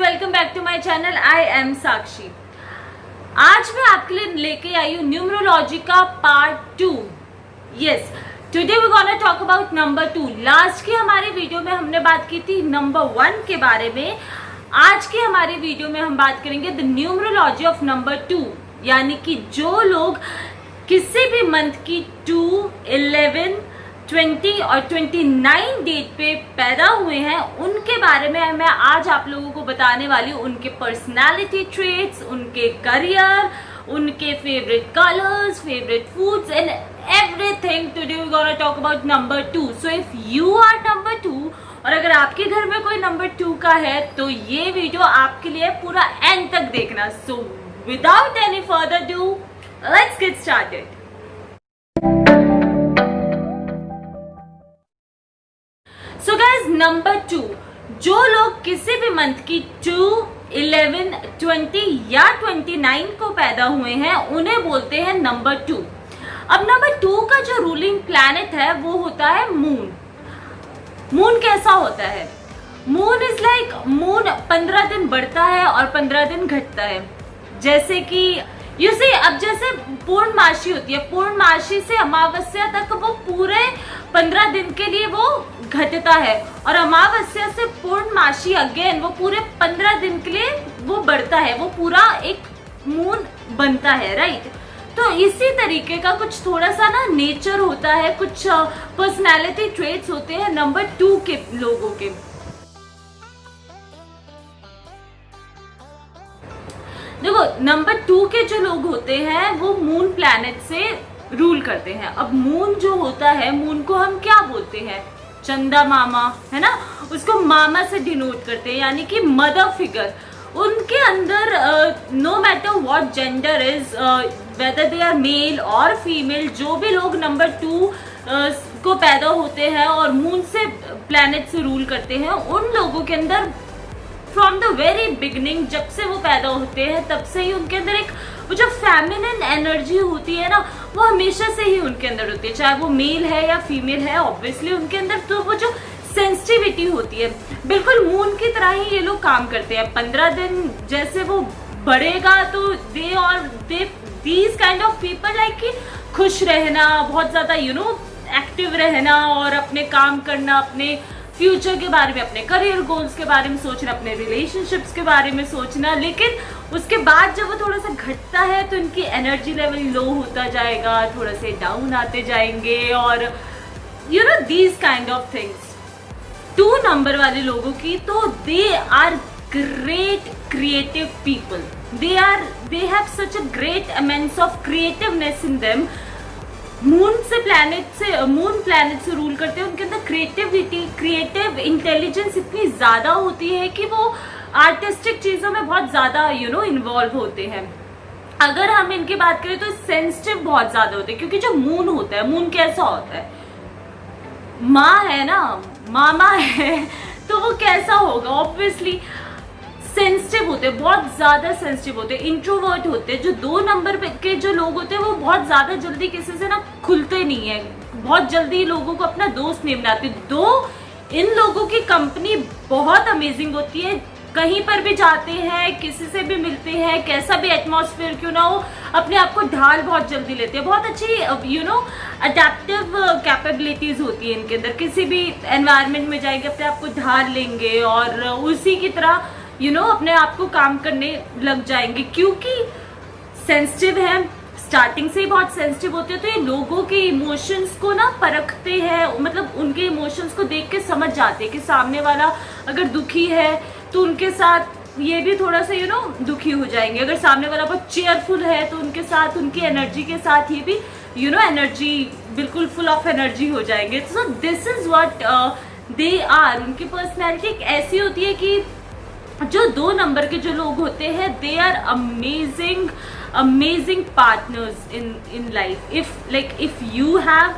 Welcome back to my channel. I am Sakshi. आज मैं आपके लिए लेके आई हूँ न्यूमरोलॉजी का part 2। Yes, today we gonna talk about number 2। Last की हमारी वीडियो में हमने बात की थी नंबर 1 के बारे में। आज की हमारी वीडियो में हम बात करेंगे द न्यूमरोलॉजी ऑफ नंबर 2, यानी कि जो लोग किसी भी मंथ की 2, 11, 20 और 29 डेट पे पैदा हुए हैं, उनके बारे में मैं आज आप लोगों को बताने वाली हूँ। उनके पर्सनालिटी ट्रेट्स, उनके करियर, उनके favourite colours, favourite foods and everything. Today we gonna talk about number 2। So if you are number 2 और अगर आपके घर में कोई नंबर 2 का है तो ये वीडियो आपके लिए पूरा एंड तक देखना। So without any further do, let's get started. So guys, number 2, जो लोग किसी भी मंथ की 2, 11, 20 या 29 को पैदा हुए हैं उन्हें बोलते हैं नंबर 2। अब नंबर 2 का जो रूलिंग प्लैनेट है वो होता है मून। मून कैसा होता है? मून इज लाइक, मून 15 दिन बढ़ता है और 15 दिन घटता है। जैसे कि यू सी, अब जैसे पूर्णमासी होती है, पूर्णमासी से अमावस्या तक वो पूरे 15 दिन के लिए वो घटता है और अमावस्या से पूर्णमासी अगेन वो पूरे 15 दिन के लिए वो बढ़ता है, वो पूरा एक मून बनता है, राइट। तो इसी तरीके का कुछ थोड़ा सा ना नेचर होता है, कुछ पर्सनैलिटी ट्रेट्स होते हैं नंबर 2 के लोगों के। देखो, नंबर 2 के जो लोग होते हैं वो मून प्लैनेट से रूल करते हैं। अब मून जो होता है, मून को हम क्या बोलते हैं? चंदा मामा, है ना, उसको मामा से डिनोट करते हैं, यानी कि मदर फिगर। उनके अंदर no matter what gender is, whether they are male और फीमेल, जो भी लोग नंबर 2 को पैदा होते हैं और मून से प्लैनेट से रूल करते हैं, उन लोगों के अंदर फ्रॉम द वेरी बिगिनिंग, जब से वो पैदा होते हैं तब से ही उनके अंदर एक वो जो फेमिनिन एनर्जी होती है ना, वो हमेशा से ही उनके अंदर होती है, चाहे वो मेल है या फीमेल है। ऑब्वियसली उनके अंदर तो वो जो सेंसिटिविटी होती है, बिल्कुल मून की तरह ही ये लोग काम करते हैं। 15 दिन जैसे वो बढ़ेगा तो दे और these kind of people like कि खुश रहना, बहुत ज्यादा एक्टिव रहना और अपने काम करना, अपने फ्यूचर के बारे में, अपने करियर गोल्स के बारे में सोचना, अपने रिलेशनशिप्स के बारे में सोचना। लेकिन उसके बाद जब वो थोड़ा सा घटता है तो इनकी एनर्जी लेवल लो होता जाएगा, थोड़ा से डाउन आते जाएंगे और these kind of things. 2 number वाले लोगों की तो they are great creative people, they have such a great amounts of creativeness in them. Moon planet से रूल करते हैं, उनके अंदर क्रिएटिविटी, क्रिएटिव इंटेलिजेंस इतनी ज्यादा होती है कि वो आर्टिस्टिक चीजों में बहुत ज्यादा इन्वॉल्व होते हैं। अगर हम इनकी बात करें तो सेंसिटिव बहुत ज्यादा होते हैं, क्योंकि जो मून होता है, मून कैसा होता है? माँ है ना, मामा है, तो वो कैसा होगा? ऑब्वियसली सेंसिटिव होते हैं, बहुत ज्यादा सेंसिटिव होते हैं, इंट्रोवर्ट होते हैं। जो 2 नंबर के जो लोग होते हैं वो बहुत ज्यादा जल्दी किसी से ना खुलते नहीं है, बहुत जल्दी लोगों को अपना दोस्त नहीं बनाते। इन लोगों की कंपनी बहुत अमेजिंग होती है, कहीं पर भी जाते हैं, किसी से भी मिलते हैं, कैसा भी एटमॉस्फेयर क्यों ना हो, अपने आप को ढाल बहुत जल्दी लेते हैं। बहुत अच्छी अडेप्टिव कैपेबिलिटीज होती है इनके अंदर, किसी भी एनवायरनमेंट में जाएंगे अपने आप को ढाल लेंगे और उसी की तरह अपने आप को काम करने लग जाएंगे, क्योंकि सेंसिटिव है, स्टार्टिंग से ही बहुत सेंसिटिव होते हैं। तो ये लोगों के इमोशंस को ना परखते हैं, मतलब उनके इमोशंस को देख के समझ जाते हैं कि सामने वाला अगर दुखी है तो उनके साथ ये भी थोड़ा सा दुखी हो जाएंगे। अगर सामने वाला बहुत चेयरफुल है तो उनके साथ, उनकी एनर्जी के साथ ये भी एनर्जी, बिल्कुल फुल ऑफ एनर्जी हो जाएंगे। So this is what they are. उनकी पर्सनैलिटी एक ऐसी होती है कि जो 2 नंबर के जो लोग होते हैं, they are amazing partners in life. If you have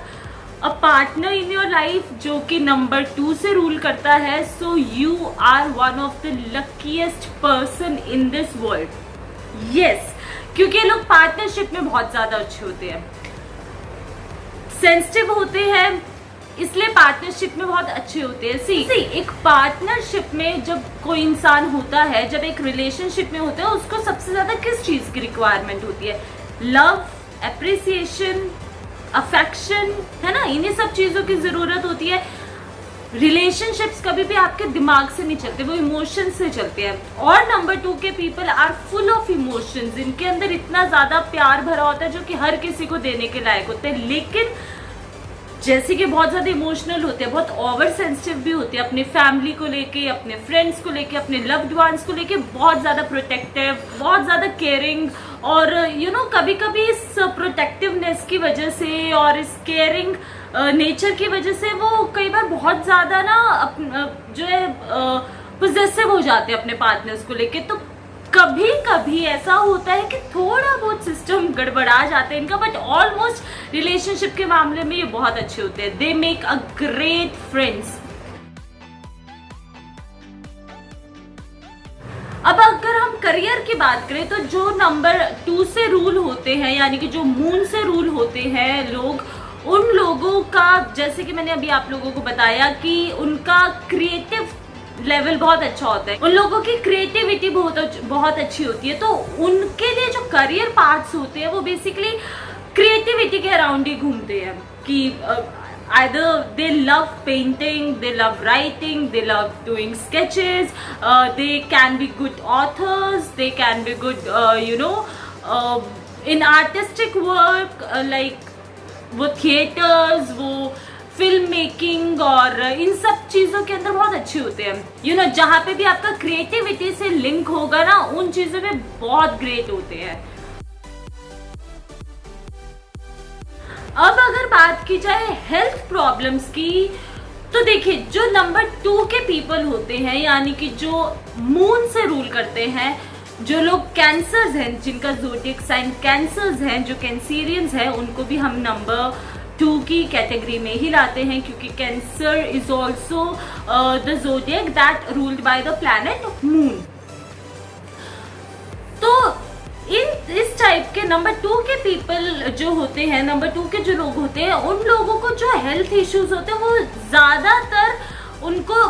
a partner in your life जो कि नंबर 2 से रूल करता है, so you are one of the luckiest person in this world. Yes, क्योंकि ये लोग पार्टनरशिप में बहुत ज्यादा अच्छे होते हैं, सेंसिटिव होते हैं, इसलिए पार्टनरशिप में बहुत अच्छे होते हैं। सी एक पार्टनरशिप में जब कोई इंसान होता है, जब एक रिलेशनशिप में होता है, उसको सबसे ज्यादा किस चीज की रिक्वायरमेंट होती है? लव, एप्रिसिएशन, अफेक्शन, है ना, इन्हीं सब चीजों की जरूरत होती है। रिलेशनशिप्स कभी भी आपके दिमाग से नहीं चलते, वो इमोशंस से चलते हैं। और नंबर 2 के people are full of emotions, इनके अंदर इतना ज्यादा प्यार भरा होता है जो कि हर किसी को देने के लायक होते हैं, लेकिन जैसे कि बहुत ज्यादा इमोशनल होते हैं, बहुत ओवर सेंसिटिव भी होते हैं अपनी फैमिली को लेके, अपने फ्रेंड्स को लेके, अपने लव्ड वंस को लेके, बहुत ज्यादा प्रोटेक्टिव, बहुत ज्यादा केयरिंग। और कभी कभी इस प्रोटेक्टिवनेस की वजह से और इस केयरिंग नेचर की वजह से वो कई बार बहुत ज्यादा जो है पोजेसिव हो जाते हैं अपने पार्टनर्स को लेके। तो कभी कभी ऐसा होता है कि थोड़ा बहुत सिस्टम गड़बड़ा जाते हैं इनका, बट ऑलमोस्ट रिलेशनशिप के मामले में ये बहुत अच्छे होते हैं। They make a great friends. अब अगर हम करियर की बात करें तो जो नंबर 2 से रूल होते हैं, यानी कि जो मून से रूल होते हैं लोग, उन लोगों का, जैसे कि मैंने अभी आप लोगों को बताया कि उनका क्रिएटिव लेवल बहुत अच्छा होता है, उन लोगों की क्रिएटिविटी बहुत अच्छी होती है। तो उनके लिए जो करियर पार्ट्स होते हैं वो बेसिकली क्रिएटिविटी के अराउंड ही घूमते हैं कि either they love painting, they love writing, they love doing sketches, they can be good authors, they can be good in artistic work, like वो थिएटर्स, वो फिल्म मेकिंग और इन सब चीजों के अंदर बहुत अच्छे होते हैं। जहाँ पे भी आपका क्रिएटिविटी से लिंक होगा ना, उन चीजों में बहुत ग्रेट होते हैं। अब अगर बात की जाए हेल्थ प्रॉब्लम्स की, तो देखिए जो नंबर 2 के पीपल होते हैं, यानी कि जो मून से रूल करते हैं, जो लोग कैंसर्स हैं, जिनका ज़ोडिएक साइन कैंसर्स हैं, जो कैंसेरियंस हैं, उनको भी हम नंबर 2 की कैटेगरी में ही लाते हैं, क्योंकि cancer is also the zodiac that ruled by the planet moon. तो इस टाइप के नंबर 2 के पीपल जो होते हैं, नंबर 2 के जो लोग होते हैं, उन लोगों को जो हेल्थ इश्यूज होते हैं वो ज्यादातर उनको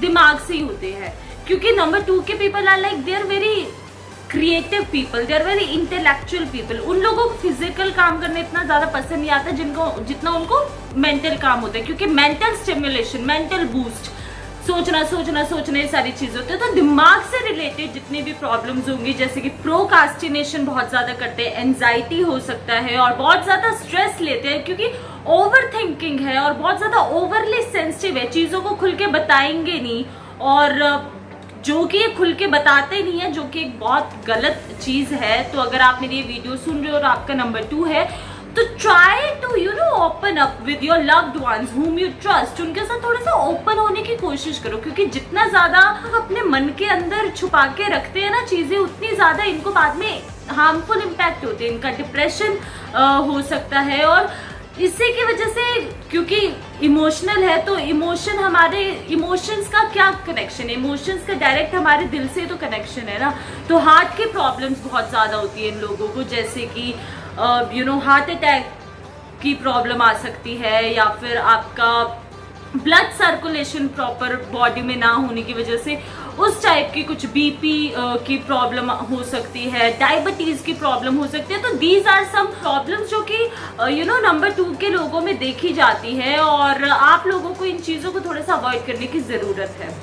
दिमाग से ही होते हैं, क्योंकि नंबर 2 के people are like they are very creative people, they are very intellectual people. उन लोगों को फिजिकल काम करने इतना ज्यादा पसंद नहीं आता जितना उनको मेंटल काम होता है, क्योंकि मेंटल स्टिमुलेशन, मेंटल बूस्ट, सोचना ये सारी चीजें होती है। तो दिमाग से रिलेटेड जितनी भी प्रॉब्लम्स होंगी, जैसे कि प्रोकास्टिनेशन बहुत ज्यादा करते हैं, एंजाइटी हो सकता है, और बहुत ज्यादा स्ट्रेस लेते हैं क्योंकि ओवर थिंकिंग है और बहुत ज्यादा ओवरली सेंसिटिव है, चीजों को खुल के बताएंगे नहीं, और जो कि ये खुल के बताते नहीं है, जो कि एक बहुत गलत चीज है। तो अगर आप मेरी ये वीडियो सुन रहे हो और आपका नंबर 2 है, तो try to open up with your loved ones whom you trust, उनके साथ थोड़ा सा ओपन होने की कोशिश करो, क्योंकि जितना ज्यादा अपने मन के अंदर छुपा के रखते हैं ना चीजें, उतनी ज्यादा इनको बाद में हार्मफुल इम्पैक्ट होते हैं, इनका डिप्रेशन हो सकता है। और इसी की वजह से, क्योंकि इमोशनल है, तो इमोशंस का क्या कनेक्शन है, इमोशंस का डायरेक्ट हमारे दिल से तो कनेक्शन है ना। तो हार्ट की प्रॉब्लम्स बहुत ज्यादा होती है इन लोगों को, जैसे कि हार्ट अटैक की प्रॉब्लम आ सकती है, या फिर आपका ब्लड सर्कुलेशन प्रॉपर बॉडी में ना होने की वजह से उस टाइप की कुछ बीपी की प्रॉब्लम हो सकती है, डायबिटीज की प्रॉब्लम हो सकती है। तो दीज आर सम प्रॉब्लम्स जो कि नंबर 2 के लोगों में देखी जाती है, और आप लोगों को इन चीजों को थोड़ा सा अवॉइड करने की जरूरत है।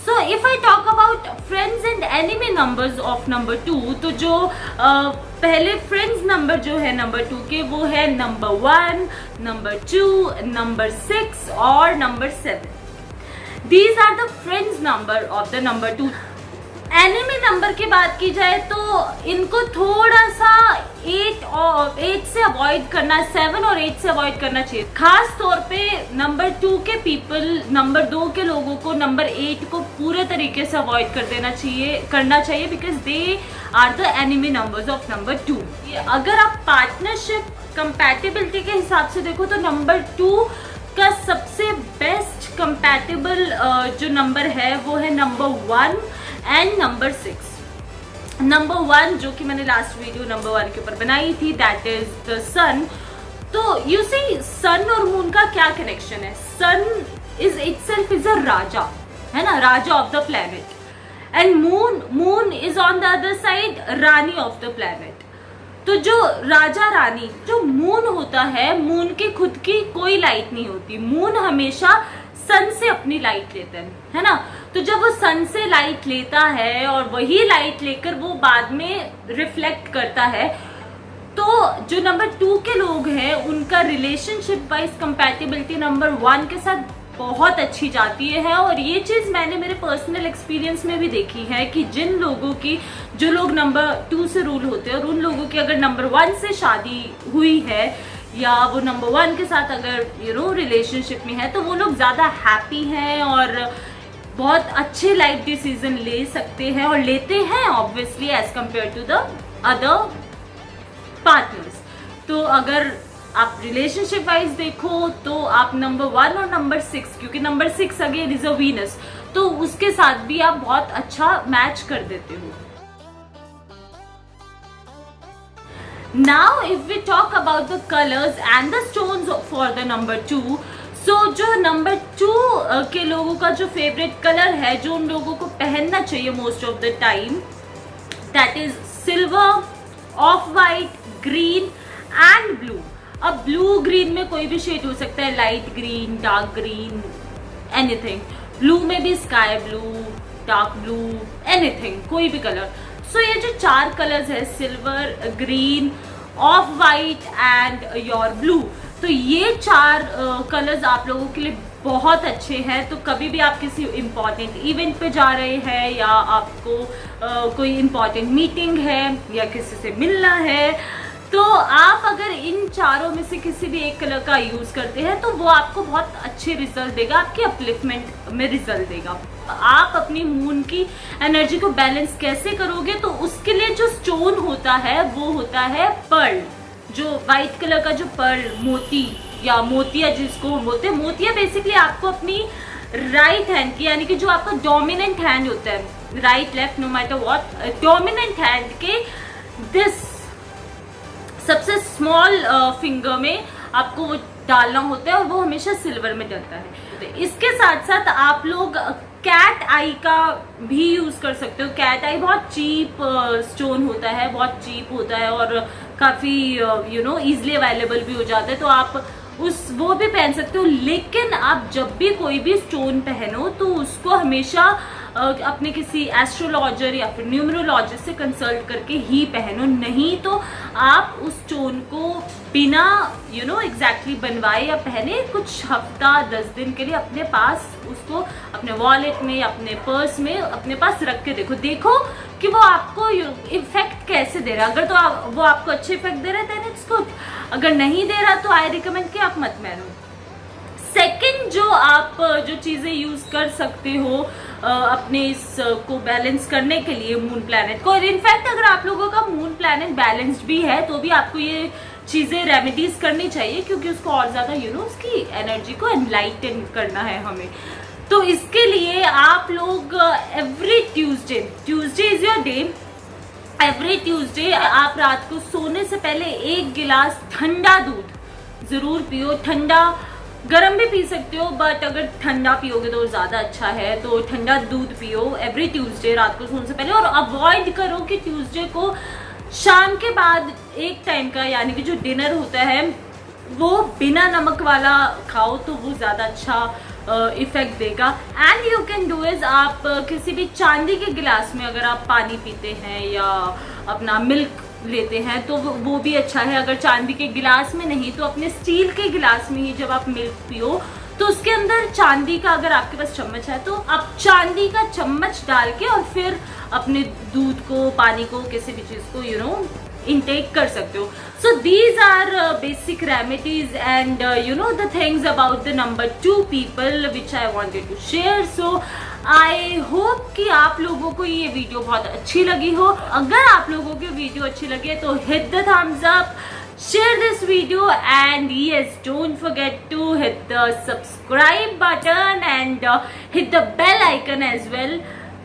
So if I talk about friends and enemy numbers of number 2, तो जो पहले फ्रेंड्स नंबर जो है नंबर 2 के, वो है नंबर 1, नंबर 2, नंबर 6 और number 7। These are the friends number of the number 2. Enemy number की बात की जाए तो इनको थोड़ा सा 8 से अवॉइड करना, 7 और 8 से अवॉइड करना चाहिए। खास तौर पे नंबर 2 के पीपल, नंबर 2 के लोगों को नंबर 8 को पूरे तरीके से अवॉइड करना चाहिए because they are the enemy numbers of number 2। अगर आप पार्टनरशिप कंपैटिबिलिटी के हिसाब से देखो तो नंबर 2 का सबसे बेस्ट कंपैटिबल जो नंबर है वो है नंबर 1 एंड नंबर 6। नंबर 1 जो कि मैंने लास्ट वीडियो नंबर 1 के ऊपर बनाई थी, दैट इज द सन। तो यू सी सन और मून का क्या कनेक्शन है? Sun is itself is a raja, है ना, raja of the planet, and moon is on the other side rani of the planet. तो जो राजा रानी, जो मून होता है, मून की खुद की कोई लाइट नहीं होती, मून हमेशा सन से अपनी लाइट लेता है ना। तो जब वो सन से लाइट लेता है और वही लाइट लेकर वो बाद में रिफ्लेक्ट करता है, तो जो नंबर 2 के लोग हैं उनका रिलेशनशिप वाइज कंपैटिबिलिटी नंबर 1 के साथ बहुत अच्छी जाती है। और ये चीज मैंने मेरे पर्सनल एक्सपीरियंस में भी देखी है कि जिन लोगों की, जो लोग नंबर 2 से रूल होते हैं और उन लोगों की अगर नंबर 1 से शादी हुई है या वो नंबर 1 के साथ अगर रिलेशनशिप में है, तो वो लोग ज्यादा हैप्पी हैं और बहुत अच्छे लाइफ डिसीजन ले सकते हैं और लेते हैं obviously as compare to the other partners. तो अगर आप रिलेशनशिप वाइज देखो तो आप नंबर 1 और नंबर 6, क्योंकि number 6 again is a Venus, तो उसके साथ भी आप बहुत अच्छा मैच कर देते हो। Now if we talk about the colours and the stones for the number 2, so जो नंबर 2 के लोगों का जो फेवरेट कलर है, जो उन लोगों को पहनना चाहिए most of the time, that is silver, of white, green and blue. अब ब्लू ग्रीन में कोई भी शेड हो सकता है, light green, dark green, anything. Blue में भी sky blue, dark blue, anything, कोई भी कलर। सो ये जो 4 कलर्स है, silver, green, of white and your blue, तो ये 4 कलर्स आप लोगों के लिए बहुत अच्छे हैं। तो कभी भी आप किसी इम्पॉर्टेंट इवेंट पे जा रहे हैं या आपको कोई इम्पॉर्टेंट मीटिंग है या किसी से मिलना है, तो आप अगर इन चारों में से किसी भी एक कलर का यूज करते हैं तो वो आपको बहुत अच्छे रिजल्ट देगा, आपकी अपलिफ्टमेंट में रिजल्ट देगा। आप अपनी मून की एनर्जी को बैलेंस कैसे करोगे? तो उसके लिए जो स्टोन होता है वो होता है पर्ल, जो व्हाइट कलर का जो पर्ल, मोती या मोतिया जिसको हम बोलते हैं। मोतिया बेसिकली आपको अपनी राइट हैंड की, यानी कि जो आपका डोमिनेंट हैंड होता है, right left no matter what, dominant hand के दिस सबसे स्मॉल फिंगर में आपको वो डालना होता है और वो हमेशा सिल्वर में डलता है। इसके साथ साथ आप लोग कैट आई का भी यूज कर सकते हो। कैट आई बहुत चीप स्टोन होता है, बहुत चीप होता है और काफी इजिली अवेलेबल भी हो जाता है, तो आप वो भी पहन सकते हो। लेकिन आप जब भी कोई भी स्टोन पहनो तो उसको हमेशा अपने किसी एस्ट्रोलॉजर या फिर न्यूमरोलॉजिस्ट से कंसल्ट करके ही पहनो, नहीं तो आप उस स्टोन को बिना एग्जैक्टली बनवाए या पहने कुछ हफ्ता 10 दिन के लिए अपने पास, उसको अपने वॉलेट में या अपने पर्स में अपने पास रख के देखो कि वो आपको इफेक्ट कैसे दे रहा है। अगर तो वो आपको अच्छे इफेक्ट दे रहा है देन इट्स गुड, अगर नहीं दे रहा तो आई रिकमेंड कि आप मत पहनो। सेकंड जो चीजें यूज कर सकते हो अपने इस को बैलेंस करने के लिए मून प्लैनेट को, और इनफैक्ट अगर आप लोगों का मून प्लैनेट बैलेंस्ड भी है तो भी आपको ये चीजें रेमेडीज करनी चाहिए, क्योंकि उसको और ज्यादा उसकी एनर्जी को एनलाइटन करना है हमें। तो इसके लिए आप लोग every Tuesday is your day, every Tuesday आप रात को सोने से पहले 1 गिलास ठंडा दूध जरूर पियो। ठंडा गरम भी पी सकते हो, बट अगर ठंडा पियोगे तो ज्यादा अच्छा है, तो ठंडा दूध पियो एवरी ट्यूसडे रात को सोने से पहले। और अवॉइड करो कि ट्यूसडे को शाम के बाद एक टाइम का, यानी कि जो डिनर होता है वो बिना नमक वाला खाओ, तो वो ज्यादा अच्छा इफेक्ट देगा। And you can do is, आप किसी भी चांदी के गिलास में अगर आप पानी पीते हैं या अपना मिल्क लेते हैं तो वो भी अच्छा है। अगर चांदी के गिलास में नहीं तो अपने स्टील के गिलास में ही जब आप मिल्क पियो तो उसके अंदर चांदी का, अगर आपके पास चम्मच है तो आप चांदी का चम्मच डाल के और फिर अपने दूध को, पानी को, किसी भी चीज को intake कर सकते हो। So these are basic remedies and the things about the number 2 people which I wanted to share. So I hope कि आप लोगों को ये वीडियो बहुत अच्छी लगी हो। अगर आप लोगों की वीडियो अच्छी लगे तो hit the thumbs up, share this video, and yes, don't forget to hit the subscribe button and hit the bell icon as well.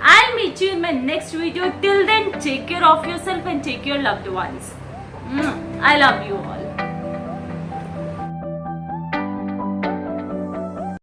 I'll meet you in my next video. Till then, take care of yourself and take your loved ones. I love you all.